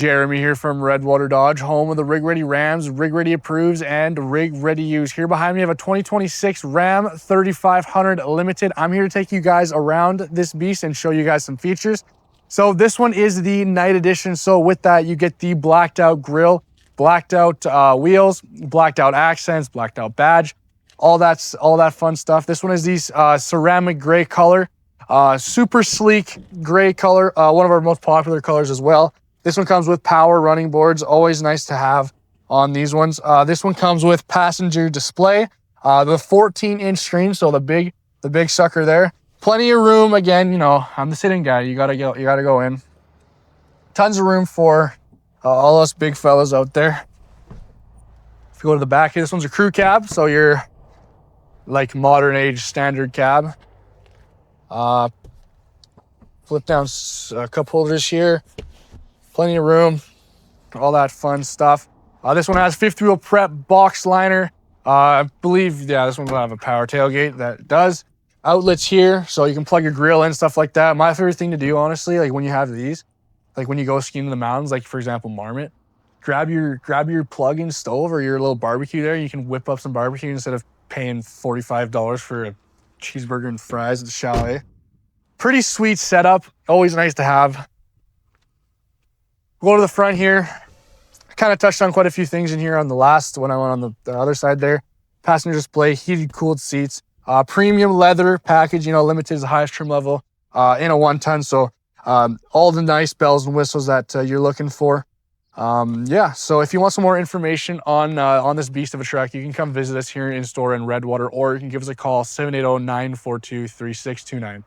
Jeremy here from Redwater Dodge, home of the Rig Ready Rams, Rig Ready Approves, and Rig Ready Use. Here behind me I have a 2026 Ram 3500 Limited. I'm here to take you guys around this beast and show you guys some features. So this one is the night edition. So with that, you get the blacked out grille, blacked out wheels, blacked out accents, blacked out badge, all that fun stuff. This one is the ceramic gray color, super sleek gray color, one of our most popular colors as well. This one comes with power running boards, always nice to have on these ones. This one comes with passenger display, the 14-inch screen, so the big sucker there. Plenty of room. Again, you know, I'm the sitting guy. You gotta go in. Tons of room for all us big fellas out there. If you go to the back here, this one's a crew cab, so you're like modern age standard cab. Flip down cup holders here. Plenty of room, all that fun stuff. This one has fifth wheel prep box liner. I believe, yeah, this one will have a power tailgate that does. Outlets here, so you can plug your grill in, stuff like that. My favorite thing to do, honestly, like when you have these, like when you go skiing in the mountains, like for example, Marmot, grab your plug-in stove or your little barbecue there. You can whip up some barbecue instead of paying $45 for a cheeseburger and fries at the chalet. Pretty sweet setup, always nice to have. Go to the front here. I kind of touched on quite a few things in here on the last when I went on the other side there. Passenger display, heated, cooled seats, premium leather package. You know, Limited is the highest trim level in a 1-ton. So all the nice bells and whistles that you're looking for. Yeah. So if you want some more information on this beast of a truck, you can come visit us here in store in Redwater, or you can give us a call 780-942-3629.